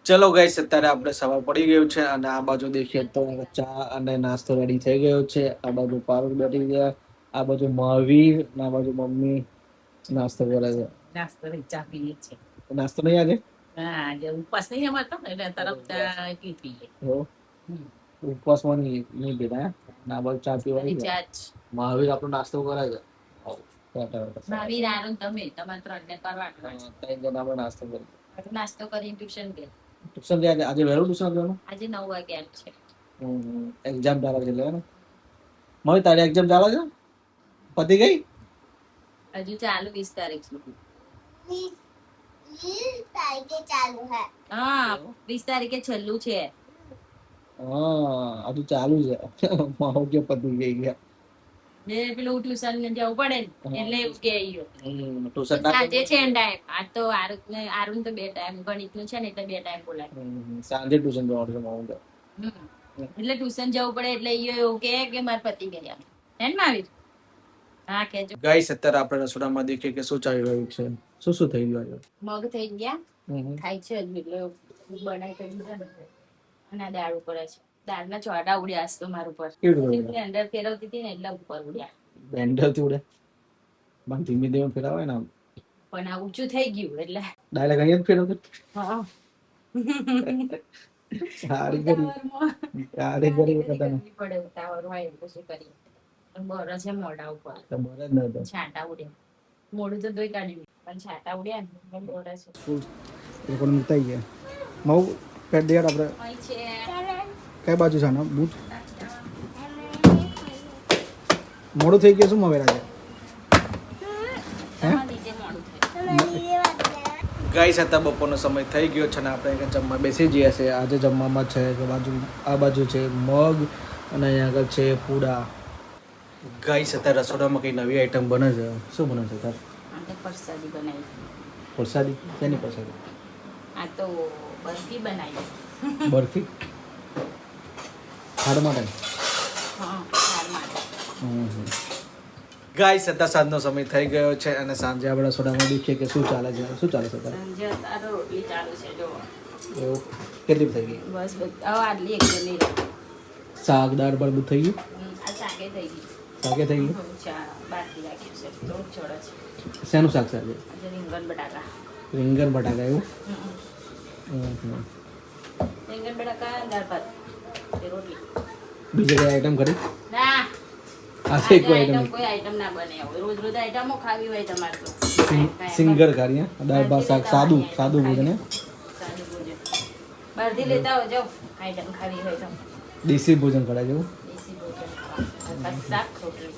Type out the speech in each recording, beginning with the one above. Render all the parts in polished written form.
ચલો ગાઈસ અત્યારે આપણે સવાર પડી ગયું છે અને આ બાજુ દેખીએ તો ચા અને નાસ્તો રેડી થઈ ગયો છે. આ બાજુ પારુલ બેઠી ગયા, આ બાજુ મહાવીર અને આ બાજુ મમ્મી નાસ્તો કરે છે. નાસ્તો નહીં, ચા પીએ છે. નાસ્તો નહીં આજે? હા, આજે ઉપવાસ નહીં અમારતો એટલે તરત ચા એટલી પીએ. ઉપવાસમાં નહીં પીતા અને આ બાજુ ચા પીવા આવી ગયા. મહાવીર આપણો નાસ્તો કરે છે. મહાવીર આનંદ તમે તમારે 3 ને કરવાનું. ત્રણ જણા આપણે નાસ્તો કરીએ. નાસ્તો કરીને ટ્યુશન ગયા. ટ્યુશન આજે વહેલું ટ્યુશન જવાનું? આજે 9 વાગ્યા છે. એક્ઝામ ચાલે છે એટલે મમ્મી તારી એક્ઝામ ચાલે છે? પતી ગઈ? હજુ ચાલુ 20 તારીખ સુધી. 20 તારીખે ચાલુ હે. હા, 20 તારીખે છેલ્લું છે. હજુ ચાલુ છે. મારો કે પતી ગઈ ગયા. ને પેલું ટ્યુશન જવું પડે એટલે એવું કે આવ્યો. ટ્યુશન સાંજે છે એન ટાઈમ. આ તો આરુન તો 2 ટાઈમ ગણિતનું છે ને એટલે 2 ટાઈમ બોલાય. સાંજે ટ્યુશન જવાનું છે મારું તો. એટલે ટ્યુશન જવું પડે એટલે એવું કે માર પતી ગયા. હે ને મહાવીર? હા કેજો. ગાઈસ અત્યારે આપણે રસોડામાં દેખીએ કે શું ચાલી રહ્યું છે. શું થઈ ગયું છે? મગ થઈ ગયા. થાય છે એટલે બનાવી કરી અને આ દાળ ઉપર છે. દાળના ચોડા ઉડ્યા આજ તો મારા ઉપર. બ્લેન્ડર ફેરવતી હતી ને એટલે ઉપર ઉડ્યા. બ્લેન્ડર થી ઉડે? પણ ધીમે ધીમે ફેરવાય ને. પણ આ ઊંચું થઈ ગયું એટલે ડાયરેક્ટ અહીંયા જ ફેરવતો. હા. સારી કરી કદાચ પડે ઉતાવળ હોય એટલે શું કરીએ. બરો છે મોઢા ઉપર. ખબર જ નતો. છાંટા ઉડ્યા. મોઢું તો ધોઈ કાઢ્યું પણ છાંટા ઉડ્યા ને બરો છે. એ પણ મુતાઈ ગયા. મઉ પેટ દેડ આપણે અહીં છે. કઈ બાજુ છે ને બૂટ મોડું થઈ ગયું શું મવેરા છે? ગાઈસ હતા બપોરનો સમય થઈ ગયો છે ને આપણે જમવા બેસી જઈએ છીએ. આજે જમવામાં છે આ બાજુ છે મગ અને અહીંયા આગળ છે પૂડા. ગાઈસ અત્યારે રસોડામાં કઈ નવી આઈટમ બને છે. શું બને છે તાર? પ્રસાદી બનાવી. પ્રસાદી? શેની પ્રસાદી? આ તો બરફી બનાવી. બરફી ખાડ માટે? હા, ખાડ માટે. ગાઈસ અત્યારે સાંજનો સમય થઈ ગયો છે અને સાંજે આપણે રસોડામાં દેખીએ કે શું ચાલે છે. શું ચાલે છે તારે? સાંજે અત્યારે રોટલી ચાલુ છે જો. એવું કેટલી થઈ ગઈ? બસ આટલી એક જણ નહીં. શાક દાળ પર બધું થઈ ગયું? આ શાકે થઈ ગઈ. શાકે થઈ ગયું? ચા બાકી રાખ્યું છે તો છોડે છે. શેનું શાક છે આજે? આજે રીંગણ બટાકા. રીંગણ બટાકા એવું? રીંગણ બટાકા દાળ ભાત રોટલી. બીજી કઈ આઈટમ કરી? ના આજે કોઈ આઈટમ ના બને. રોજ રોજ આઈટમો ખાવી હોય તમારે તો સિંગર કાર્ય દાળ ભાત શાક સાદું ભોજન. સાદું ભોજન બહારથી લેતા હો જાઓ. આઈટમ ખાવી હોય તો દેશી ભોજન કરાય જેવું. દેશી ભોજન શાક રોટલી.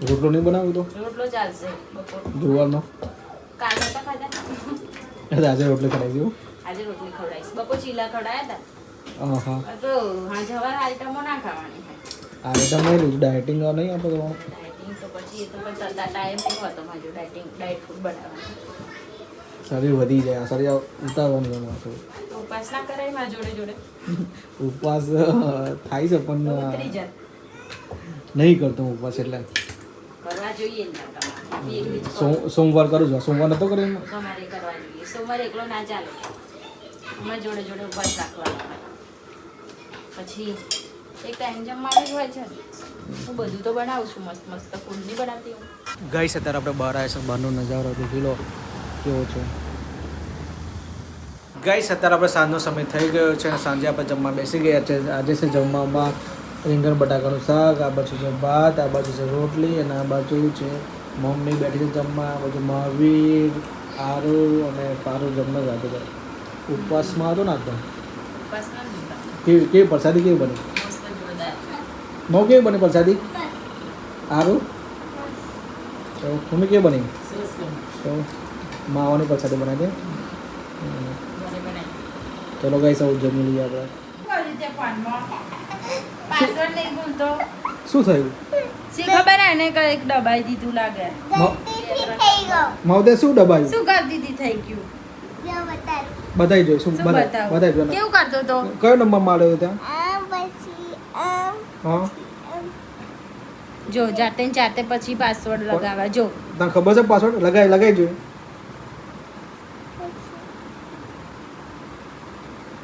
રોટલો નહીં બનાવ્યો તો? રોટલો ચાલશે બપોર જુવારનો? કાલે તો ખાધા. આજે રોટલી કરાવી જેવું. આજે રોટલી ખવડાવીશ. બપોર ચીલા ખવડાયા હતા. હા તો હા જવાર આઈટમો ના ખાવાની હોય. આઈટમ નહીં ડાયટિંગ નહીં આપણે કરવાનું. ડાયટિંગ તો પછી એ તો પણ ટાઈમ નહીં હોતો મારો ડાયટ ફૂડ બનાવવાનું. શરીર વધી જાય. શરીર ઉતારવાનું એમાં ઉપાસ ના કરાય મારા જોડે જોડે. ઉપવાસ થાય છે પણ ઉતરી જાય. નહીં કરતો ઉપવાસ એટલે કરવા જોઈએ ને તમારે. સોમવાર કરું છું. સોમવાર નતો કર્યો એમાં? તમારે કરવા જોઈએ. સોમવારે એકલો ના ચાલે. અમારે જોડે જોડે ઉપવાસ રાખવાનો હોય. પછી એક ટાઈમ જમવાનું જ હોય છે. હું બધું તો બનાવું છું. મસ્ત મસ્ત ફૂડ નહીં બનાવતી હું. ગાઈસ અત્યારે આપણે બહાર આવ્યા છે. બહારનો નજારો તો જોઈ લો કેવો છે. ગાઈસ અત્યારે આપણે સાંજનો સમય થઈ ગયો છે અને સાંજે આપણે જમવા બેસી ગયા છે. આજે છે જમવામાં રીંગણ બટાકાનું શાક, આ બાજુ છે ભાત, આ બાજુ છે રોટલી અને આ બાજુ છે મમ્મી બેઠી છે જમવા. આ બાજુ મહાવીર, આરુ અને પારુ જમવા જ હતો. ઉપવાસમાં હતો ને આ તો. ઉપવાસમાં જ હતા. કેવી પ્રસાદી કેવી બની? મસ્ત જોરદાર. મઉ કેવી બની પ્રસાદી? આરુ મમ્મી કેવી બની? સરસ બન્યું. તો માવાની પ્રસાદી બનાવી દે. ઘરે બનાવી. ચલો ગાઈસ આવું જમી લઈએ આપણે. પાસવર્ડ નહીં ભૂલતો. શું થયું? શી ખબર એને કઈક દબાઈ દીધું લાગે. થઈ ગયો. માવતે શું દબાયું? શું કરી દીધી થઈ ગયું? જો બતાવ. બતાવી જોઈ શું શું બતાવી બતાવું? જો. કેવું કરતો તો? કયો નંબર માર્યો ત્યાં? પછી હા જો જાતે ને જાતે પછી પાસવર્ડ લગાવવા જો. તને ખબર છે પાસવર્ડ? લગાવી જોઈએ.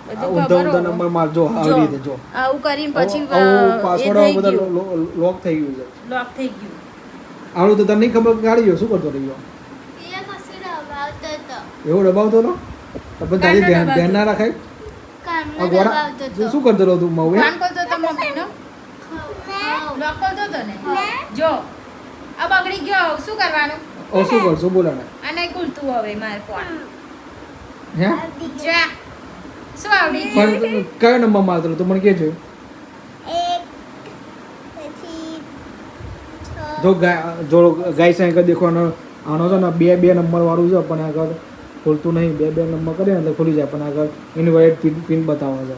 આ બધું ઊંધા ખબર ઊંધા હોવો. નંબર મારજો આવી જો, રીતે જો આવું કરીને પછી પાસવર્ડ એ થઈ બધા ગયું લોક થઈ ગયું છે લોક થઈ ગયું આવું તો તને નહીં ખબર કાઢી ગયો શું કરતો રહ્યો ये कसी दबावतो तो એવો દબાવતો હતો પણ તારી કાંનો ધ્યાન ના રાખાય कान આ में ગોળા दबावतो તું तो શું કરતો રહ્યો તું મઉએ ફોન કરતો તો મમ્મીનો લોક કરતો તો ને જો આ બગડી ગયો હવે શું કરવાનું ઓ શું કરશું બોલા ને આ નહીં ખુલતું હવે મારે ફોન હે જા શું આવડી ગયું પણ તું કયો નંબર મારતો હતો? તું મને કે છે एक પછી જો ગાય સાંઈ દેખવાનો આનો છે ને બે નંબર વાળું છે પણ આગળ ખોલતું નહીં બે નંબર કરીએ ને એટલે ખુલી જાય પણ આગળ ઇનવાઇટ પિન બતાવે છે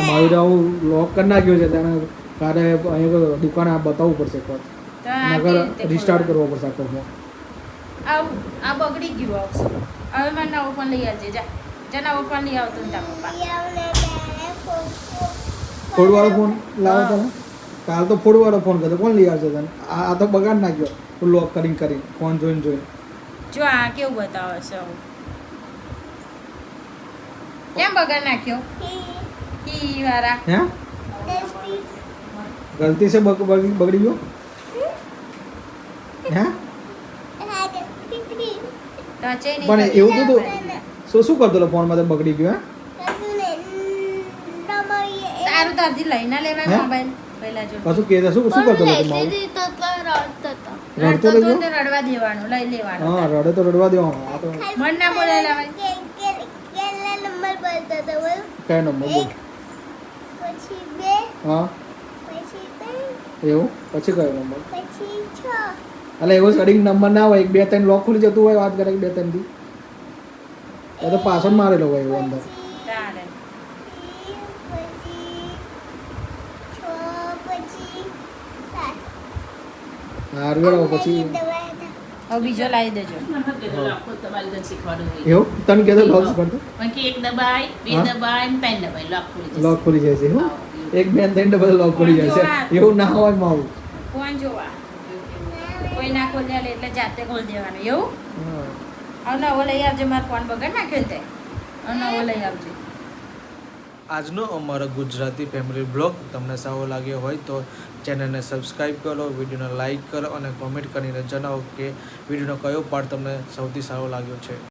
મારું તો આવું લોક કરી નાખ્યું છે તેને તારે અહીંયા દુકાને આ બતાવવું પડશે એકવાર તો આ નગર કેવી રીતે રિસ્ટાર્ટ ખોલવાનું? કરવો પડશે આખો ફોન આ બગડી ગયું આવશે હવે મને નવો ફોન લઈ આવજે જા જા નવો ફોન લઈ આવતો ને તારા પપ્પા યાવને બેને ફોડવાળો ફોન લાવો તમે કાલ તો ફોડવાળો ફોન કરતો કોણ લઈ આવશે તને આ તો બગાડ નાખ્યો તું લોક કરીને ફોન જોઈને જો આ કેવું બતાવે છે હવે. કેમ બગાડ નાખ્યો ઈ વાળા હે ગલતી से બગડી ગયો હે ટચે નહીં પણ કરી. એવું તો શું કરતો હતો ફોનમાં તો બગડી ગયો હે તારું તારથી લઈને લેવાય હે? મોબાઈલ પહેલા જો પાછું કે શું કરતો હતો તું મારું તો રડતો તો રડતો રડતો તો તો રડવા દેવાનું લઈ લેવાનું હા રડે તો રડવા દેવાનો આ તો મન ના બોલે લેવાય કેટલા નંબર બોલતો તો બોલ કયો નંબર બોલ પછી 2 હા પછી 3 એવું પછી કયો નંબર પછી 6 એટલે એવો સડિંગ નંબર ના હોય 2 3 લોક ખુલી જતું હોય વાત કરે 2 3 થી એ તો પાછળ મારેલો હોય એવો અંદર તારે હારવેળો પછી હવે બીજો લાવી દેજો એવું તને કહેતો લોક કરતો એક દબાય બે હા? દબાય ને ત્રણ દબાય લોક ખુલી જશે. લોક ખુલી જાય છે એવું હા. એક બેન થઈને બધા લોક ખુલી જાય છે એવું ના હોય મારું ફોન જોવા કોઈ ના ખોલ્યા લે એટલે જાતે ખોલ દેવાનું એવું હા હવે નવો લઈ આવજે મારો ફોન બગાડ નાખ્યો ને તે હવે નવો લઈ આવજે આજનો અમારો ગુજરાતી ફેમિલી બ્લોગ તમને સારો લાગ્યો હોય તો ચેનલને સબસ્ક્રાઈબ કરો વિડીયોને લાઈક કરો અને કોમેન્ટ કરીને જણાવો કે વિડીયોનો કયો પાર્ટ તમને સૌથી સારો લાગ્યો છે